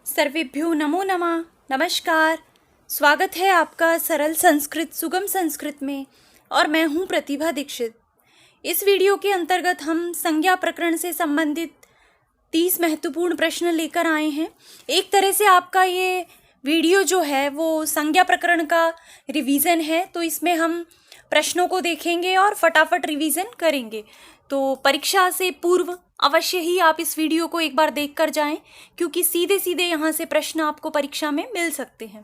सर्वेभ्यो नमो नमः। नमस्कार। स्वागत है आपका सरल संस्कृत सुगम संस्कृत में और मैं हूँ प्रतिभा दीक्षित। इस वीडियो के अंतर्गत हम संज्ञा प्रकरण से संबंधित 30 महत्वपूर्ण प्रश्न लेकर आए हैं। एक तरह से आपका ये वीडियो जो है वो संज्ञा प्रकरण का रिवीजन है, तो इसमें हम प्रश्नों को देखेंगे और फटाफट रिवीजन करेंगे। तो परीक्षा से पूर्व अवश्य ही आप इस वीडियो को एक बार देख कर जाएं, क्योंकि सीधे सीधे यहाँ से प्रश्न आपको परीक्षा में मिल सकते हैं।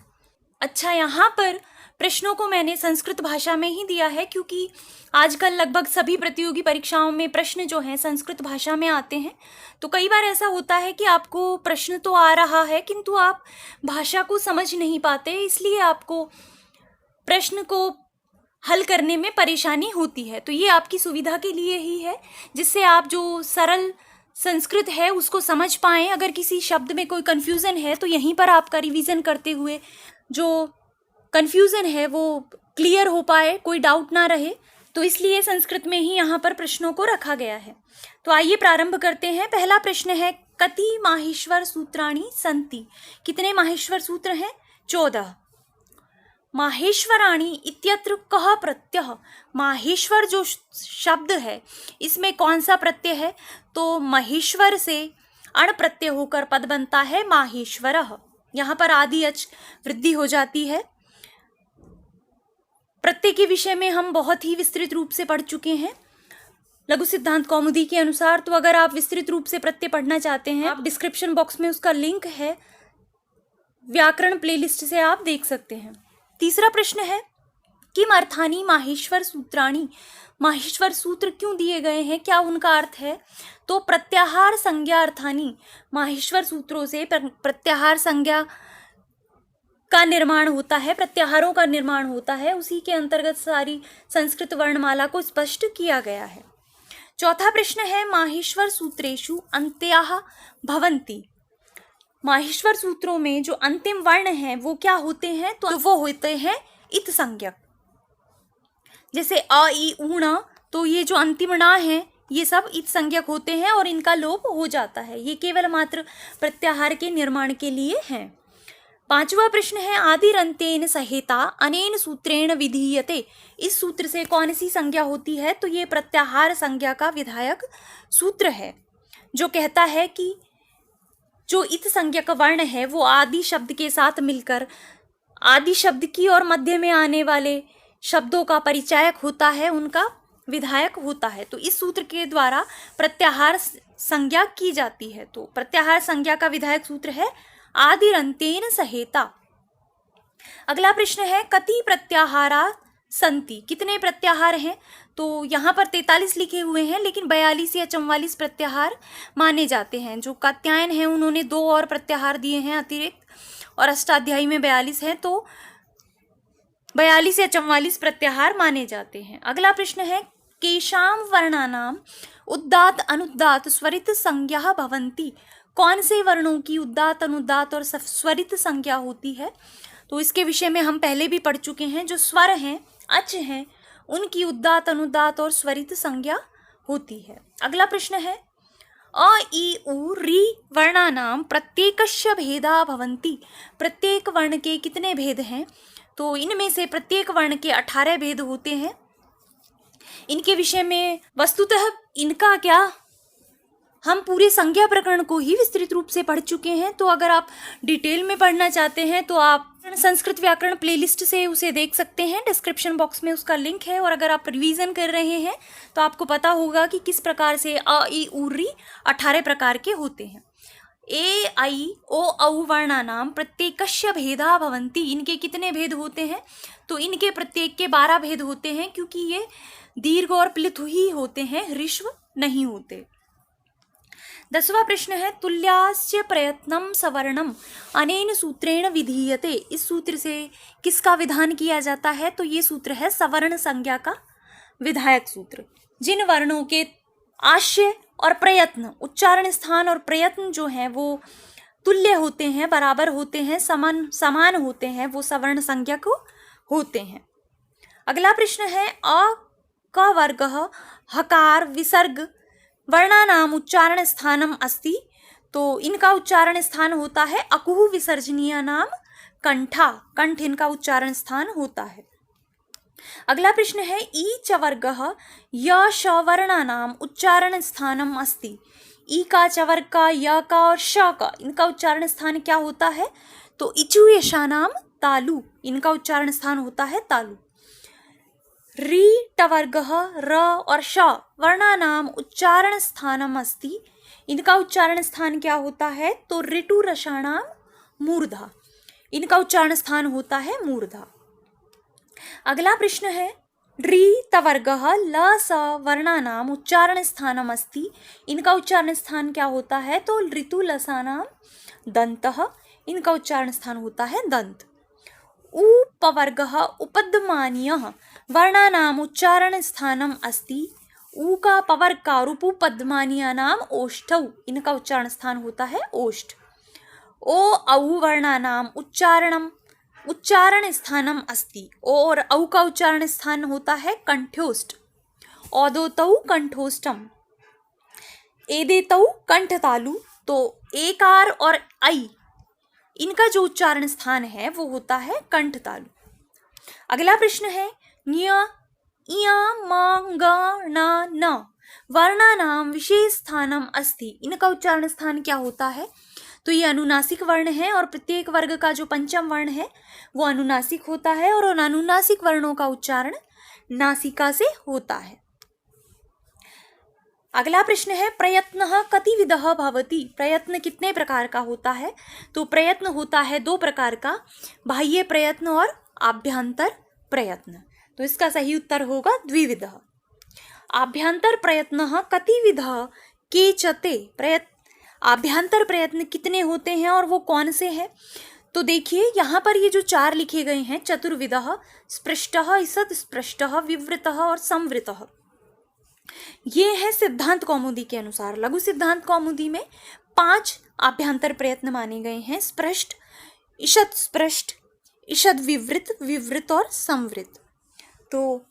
अच्छा, यहाँ पर प्रश्नों को मैंने संस्कृत भाषा में ही दिया है, क्योंकि आजकल लगभग सभी प्रतियोगी परीक्षाओं में प्रश्न जो हैं संस्कृत भाषा में आते हैं। तो कई बार ऐसा होता है कि आपको प्रश्न तो आ रहा है किंतु आप भाषा को समझ नहीं पाते, इसलिए आपको प्रश्न को हल करने में परेशानी होती है। तो ये आपकी सुविधा के लिए ही है, जिससे आप जो सरल संस्कृत है उसको समझ पाएँ। अगर किसी शब्द में कोई कन्फ्यूज़न है तो यहीं पर आपका रिवीजन करते हुए जो कन्फ्यूज़न है वो क्लियर हो पाए, कोई डाउट ना रहे। तो इसलिए संस्कृत में ही यहाँ पर प्रश्नों को रखा गया है। तो आइए प्रारंभ करते हैं। पहला प्रश्न है, कति माहेश्वर सूत्राणि सन्ति? कितने माहेश्वर सूत्र हैं? 14। माहेश्वराणि इत्यत्र कः प्रत्यय? माहेश्वर जो शब्द है इसमें कौन सा प्रत्यय है? तो महेश्वर से अण प्रत्यय होकर पद बनता है माहेश्वरः। यहाँ पर आदि अच वृद्धि हो जाती है। प्रत्यय के विषय में हम बहुत ही विस्तृत रूप से पढ़ चुके हैं लघु सिद्धांत कौमुदी के अनुसार। तो अगर आप विस्तृत रूप से प्रत्यय पढ़ना चाहते हैं, आप डिस्क्रिप्शन बॉक्स में उसका लिंक है, व्याकरण प्लेलिस्ट से आप देख सकते हैं। तीसरा प्रश्न है, किम अर्थानि माहेश्वर सूत्राणि? माहेश्वर सूत्र क्यों दिए गए हैं, क्या उनका अर्थ है? तो प्रत्याहार संज्ञा अर्थानि, माहेश्वर सूत्रों से प्रत्याहार संज्ञा का निर्माण होता है, प्रत्याहारों का निर्माण होता है। उसी के अंतर्गत सारी संस्कृत वर्णमाला को स्पष्ट किया गया है। चौथा प्रश्न है, माहेश्वर सूत्रेषु अन्त्याः भवन्ति? माहेश्वर सूत्रों में जो अंतिम वर्ण हैं वो क्या होते हैं? तो वो होते हैं इत संज्ञक। जैसे अ ई ऊ ण, तो ये जो अंतिम ण है ये सब इत संज्ञक होते हैं और इनका लोप हो जाता है। ये केवल मात्र प्रत्याहार के निर्माण के लिए हैं। पांचवा प्रश्न है, आदिरंतेन सहेता अनेन सूत्रेण विधीयते? इस सूत्र से कौन सी संज्ञा होती है? तो ये प्रत्याहार संज्ञा का विधायक सूत्र है, जो कहता है कि जो इत संज्ञक वर्ण है वो आदि शब्द के साथ मिलकर आदि शब्द की और मध्य में आने वाले शब्दों का परिचायक होता है, उनका विधायक होता है। तो इस सूत्र के द्वारा प्रत्याहार संज्ञा की जाती है। तो प्रत्याहार संज्ञा का विधायक सूत्र है आदिरंतेन सहेता। अगला प्रश्न है, कति प्रत्याहारा संति? कितने प्रत्याहार हैं? तो यहाँ पर 43 लिखे हुए हैं, लेकिन 42 या 44 प्रत्याहार माने जाते हैं। जो कात्यायन है उन्होंने 2 और प्रत्याहार दिए हैं अतिरिक्त, और अष्टाध्यायी में 42 हैं, तो 42 या 44 प्रत्याहार माने जाते हैं। अगला प्रश्न है, केषां वर्णानाम उद्दात अनुदात स्वरित संज्ञा भवन्ति? कौन से वर्णों की उद्दात अनुदात और स्वरित संज्ञा होती है? तो इसके विषय में हम पहले भी पढ़ चुके हैं। जो स्वर हैं, अच हैं, उनकी उद्दात अनुदात और स्वरित संज्ञा होती है। अगला प्रश्न है, अ ई उ री वर्णानाम प्रत्येकस्य भेदा भवन्ति? प्रत्येक वर्ण के कितने भेद हैं? तो इनमें से प्रत्येक वर्ण के 18 भेद होते हैं। इनके विषय में वस्तुतः इनका क्या, हम पूरे संज्ञा प्रकरण को ही विस्तृत रूप से पढ़ चुके हैं। तो अगर आप डिटेल में पढ़ना चाहते हैं तो आप संस्कृत व्याकरण प्लेलिस्ट से उसे देख सकते हैं, डिस्क्रिप्शन बॉक्स में उसका लिंक है। और अगर आप रिवीजन कर रहे हैं तो आपको पता होगा कि किस प्रकार से अ ई उ री 18 प्रकार के होते हैं। ए आई ओ औ वर्णानाम प्रत्येकस्य भेदा भवन्ति? इनके कितने भेद होते हैं? तो इनके प्रत्येक के 12 भेद होते हैं, क्योंकि ये दीर्घ और प्लित ही होते हैं, ऋश्व नहीं होते। 10वां प्रश्न है, तुल्यास्य प्रयत्नं सवर्णम अनेन सूत्रेण विधीयते? इस सूत्र से किसका विधान किया जाता है? तो ये सूत्र है सवर्ण संज्ञा का विधायक सूत्र। जिन वर्णों के आश्य और प्रयत्न, उच्चारण स्थान और प्रयत्न जो हैं वो तुल्य होते हैं, बराबर होते हैं, समान होते हैं, वो सवर्ण संज्ञक होते हैं। अगला प्रश्न है, अ क वर्गः हकार विसर्ग वर्णानाम उच्चारण स्थानम अस्ति? तो इनका उच्चारण स्थान होता है अकुह विसर्जनीय नाम कंठा, कंठ इनका उच्चारण स्थान होता है। अगला प्रश्न है ई च वर्गः य श वर्णानाम उच्चारण स्थानम अस्ति। ई का, च वर्ग का, य का और श का इनका उच्चारण स्थान क्या होता है? तो इचु यशानाम तालु, इनका उच्चारण स्थान होता है तालु। री ट वर्गः र और श वर्णानाम उच्चारण स्थानम अस्ति। इनका उच्चारण स्थान क्या होता है? तो ऋटु रसाणाम मूर्धा, इनका उच्चारण स्थान होता है मूर्धा। अगला प्रश्न है री तवर्गः ल स वर्णानाम उच्चारण स्थानम अस्ति। इनका उच्चारण स्थान क्या होता है? तो ऋतु लसानाम दंतः, इनका उच्चारण स्थान होता है दंत। उ पवर्गः उपद्मानीयः वर्णानाम उच्चारण स्थानम अस्ति। उ का, पवर्ग का और उपपद्मानीयानाम ओष्ठौ, इनका उच्चारण स्थान होता है ओष्ठ। ओ औ वर्णानाम उच्चारण स्थानम अस्ति। ओ और औ का उच्चारण स्थान होता है कंठोष्ठ। औदोतौ कंठोष्ठम, एदेतौ कंठतालु। तो एकार और ऐ इनका जो उच्चारण स्थान है वो होता है कंठतालु। अगला प्रश्न है न्य इया म ग न न वर्णानाम विशेष स्थानम अस्ति। इनका उच्चारण स्थान क्या होता है? तो ये अनुनासिक वर्ण है और प्रत्येक वर्ग का जो पंचम वर्ण है वो अनुनासिक होता है और उन अनुनासिक वर्णों का उच्चारण नासिका से होता है। अगला प्रश्न है प्रयत्नः कतिविधः भवति। प्रयत्न कितने प्रकार का होता है? तो प्रयत्न होता है दो प्रकार का, बाह्य प्रयत्न और आभ्यंतर प्रयत्न। तो इसका सही उत्तर होगा द्विविधः। आभ्यंतर प्रयत्नः कतिविधः केचते। आभ्यंतर प्रयत्न कितने होते हैं और वो कौन से हैं? तो देखिए यहाँ पर ये जो चार लिखे गए हैं, चतुर्विधः, स्पृष्टः, ईषद स्पृष्टः, विवृतः और संवृतः, ये है सिद्धांत कौमुदी के अनुसार। लघु सिद्धांत कौमुदी में 5 आभ्यंतर प्रयत्न माने गए हैं, स्पृष्ट, ईषद स्पृष्ट, ईषद विवृत, विवृत और संवृत। तो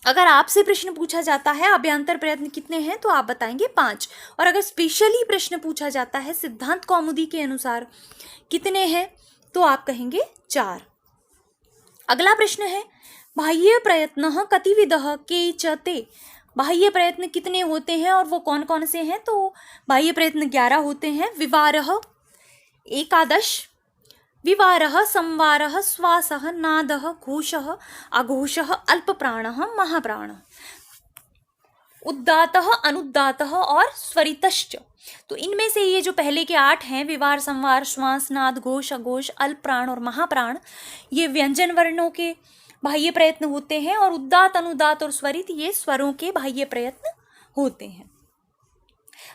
अगर आपसे प्रश्न पूछा जाता है आभ्यंतर प्रयत्न कितने हैं तो आप बताएंगे 5, और अगर स्पेशली प्रश्न पूछा जाता है सिद्धांत कौमुदी के अनुसार कितने हैं तो आप कहेंगे 4। अगला प्रश्न है बाह्य प्रयत्नः कतिविधः केचते। बाह्य प्रयत्न कितने होते हैं और वो कौन कौन से हैं? तो बाह्य प्रयत्न 11 होते हैं। विवारः 11, विवारः, संवारः, श्वासः, नादः, घोषः, अघोषः, अल्पप्राणः, महाप्राणः, उद्दातः, अनुद्दातः और स्वरितश्च। तो इनमें से ये जो पहले के 8 हैं, विवार, संवार, श्वास, नाद, घोष, अघोष, अल्पप्राण और महाप्राण, ये व्यंजन वर्णों के बाह्य प्रयत्न होते हैं, और उद्दात, अनुदात और स्वरित ये स्वरों के बाह्य प्रयत्न होते हैं।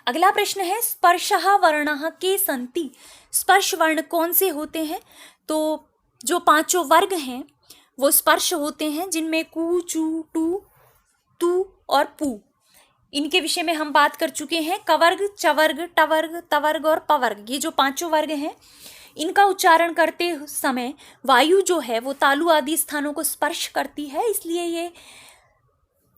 अगला प्रश्न है स्पर्शः वर्णः के सन्ति। स्पर्श वर्ण कौन से होते हैं? तो जो 5 वर्ग हैं वो स्पर्श होते हैं, जिनमें कु, चू, टू, तू और पू, इनके विषय में हम बात कर चुके हैं। कवर्ग, चवर्ग, टवर्ग, तवर्ग और पवर्ग, ये जो 5 वर्ग हैं इनका उच्चारण करते समय वायु जो है वो तालु आदि स्थानों को स्पर्श करती है, इसलिए ये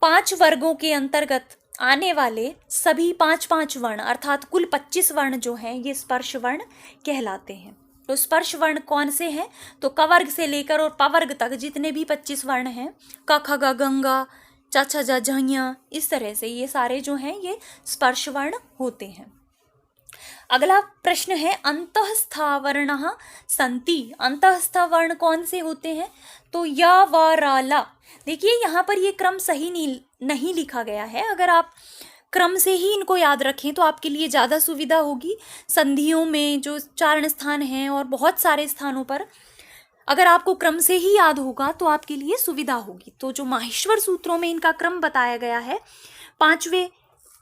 5 वर्गों के अंतर्गत आने वाले सभी 5 वर्ण अर्थात कुल 25 वर्ण जो हैं ये स्पर्श वर्ण कहलाते हैं। तो स्पर्श वर्ण कौन से हैं? तो कवर्ग से लेकर और पवर्ग तक जितने भी 25 वर्ण हैं, क ख ग गंगा, च छ ज झ, इस तरह से ये सारे जो हैं ये स्पर्श वर्ण होते हैं। अगला प्रश्न है अंतःस्था वर्णः सन्ति। अंतःस्थ वर्ण कौन से होते हैं? तो य, व, र, ल। देखिए यहाँ पर ये क्रम सही नहीं लिखा गया है। अगर आप क्रम से ही इनको याद रखें तो आपके लिए ज़्यादा सुविधा होगी। संधियों में जो उच्चारण स्थान हैं और बहुत सारे स्थानों पर अगर आपको क्रम से ही याद होगा तो आपके लिए सुविधा होगी। तो जो माहेश्वर सूत्रों में इनका क्रम बताया गया है, 5वें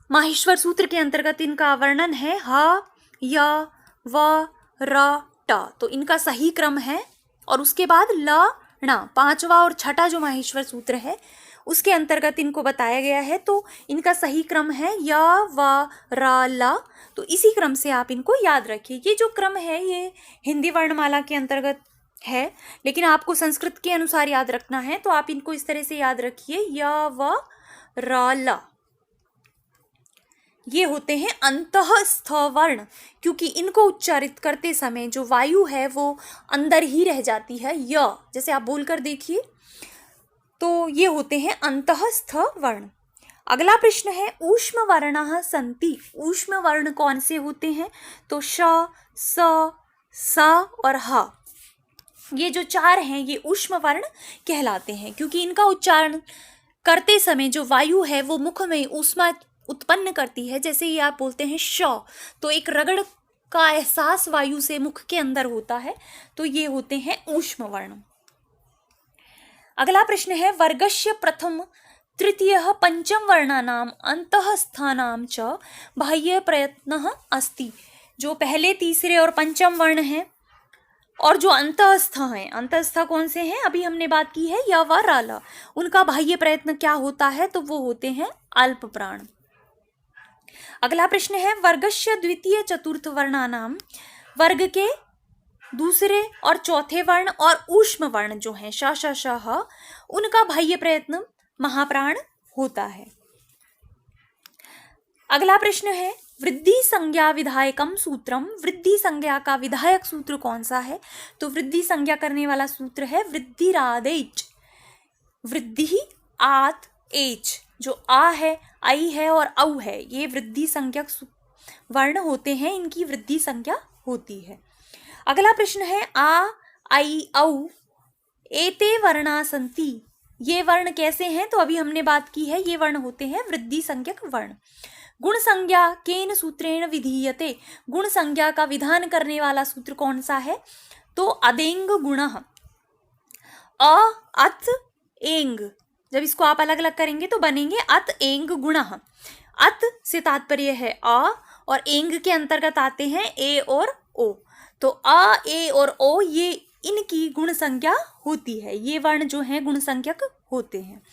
माहेश्वर सूत्र के अंतर्गत इनका वर्णन है ह, य, व, र, ट। तो इनका सही क्रम है, और उसके बाद ल, ण, 5वां और 6ठा जो माहेश्वर सूत्र है उसके अंतर्गत इनको बताया गया है। तो इनका सही क्रम है य, व, र, ल। तो इसी क्रम से आप इनको याद रखिए। ये जो क्रम है ये हिंदी वर्णमाला के अंतर्गत है, लेकिन आपको संस्कृत के अनुसार याद रखना है, तो आप इनको इस तरह से याद रखिए य, व, र, ल। ये होते हैं अंतःस्थ वर्ण, क्योंकि इनको उच्चारित करते समय जो वायु है वो अंदर ही रह जाती है। य जैसे आप बोलकर देखिए, तो ये होते हैं अंतःस्थ वर्ण। अगला प्रश्न है ऊष्म वर्णाः सन्ति। ऊष्म वर्ण कौन से होते हैं? तो श, स, स और ह। ये जो चार हैं ये ऊष्म वर्ण कहलाते हैं, क्योंकि इनका उच्चारण करते समय जो वायु है वो मुख में ऊष्मा उत्पन्न करती है। जैसे ही आप बोलते हैं श, तो एक रगड़ का एहसास वायु से मुख के अंदर होता है, तो ये होते हैं ऊष्म वर्ण। अगला प्रश्न है वर्गस्य प्रथम तृतीयः पंचम वर्णानाम अंतःस्थानाम च बाह्य प्रयत्नः अस्ति। जो पहले, तीसरे और पंचम वर्ण हैं और जो अंतःस्थ हैं, अंतःस्थ कौन से हैं? अभी हमने बात की है य व र ल। उनका बाह्य प्रयत्न क्या होता है? तो वो होते हैं अल्प प्राण। अगला प्रश्न है वर्गस्य द्वितीय चतुर्थ वर्णानाम। वर्ग के दूसरे और चौथे वर्ण और ऊष्म वर्ण जो हैं श, श, श, ह, उनका बाह्य प्रयत्न महाप्राण होता है। अगला प्रश्न है वृद्धि संज्ञा विधायकम सूत्रम। वृद्धि संज्ञा का विधायक सूत्र कौन सा है? तो वृद्धि संज्ञा करने वाला सूत्र है वृद्धिरादेच। वृद्धि आत एच, जो आ है, आई है और औ है, ये वृद्धि संज्ञक वर्ण होते हैं, इनकी वृद्धि संज्ञा होती है। अगला प्रश्न है आ, आई, औ एते वर्णा सन्ति। ये वर्ण कैसे हैं? तो अभी हमने बात की है, ये वर्ण होते हैं वृद्धि संज्ञक वर्ण। गुण संज्ञा केन सूत्रेण विधीयते। गुण संज्ञा का विधान करने वाला सूत्र कौन सा है? तो अदेंग गुणः। अ, अत, एंग, जब इसको आप अलग अलग करेंगे तो बनेंगे अत एंग गुणः। अत से तात्पर्य है अ और एंग के अंतर्गत आते हैं ए और ओ। तो अ, ए और ओ ये इनकी गुण संज्ञा होती है। ये वर्ण जो हैं गुण संज्ञक होते हैं।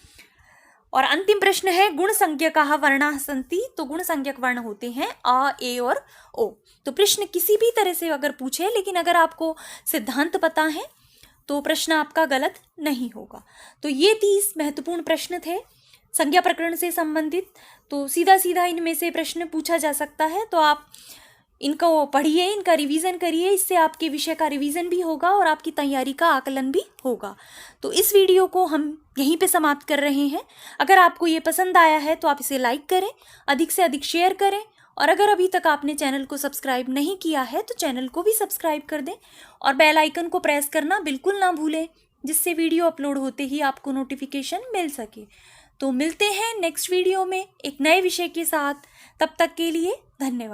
और अंतिम प्रश्न है गुण संज्ञकाः वर्णाः सन्ति। तो गुण संज्ञक वर्ण होते हैं अ, ए और ओ। तो प्रश्न किसी भी तरह से अगर पूछे, लेकिन अगर आपको सिद्धांत पता है तो प्रश्न आपका गलत नहीं होगा। तो ये 30 महत्वपूर्ण प्रश्न थे संज्ञा प्रकरण से संबंधित। तो सीधा सीधा इनमें से प्रश्न पूछा जा सकता है, तो आप इनको पढ़िए, इनका रिवीजन करिए। इससे आपके विषय का रिवीजन भी होगा और आपकी तैयारी का आकलन भी होगा। तो इस वीडियो को हम यहीं पे समाप्त कर रहे हैं। अगर आपको ये पसंद आया है तो आप इसे लाइक करें, अधिक से अधिक शेयर करें, और अगर अभी तक आपने चैनल को सब्सक्राइब नहीं किया है तो चैनल को भी सब्सक्राइब कर दें और बेल आइकन को प्रेस करना बिल्कुल ना भूलें, जिससे वीडियो अपलोड होते ही आपको नोटिफिकेशन मिल सके। तो मिलते हैं नेक्स्ट वीडियो में एक नए विषय के साथ। तब तक के लिए धन्यवाद।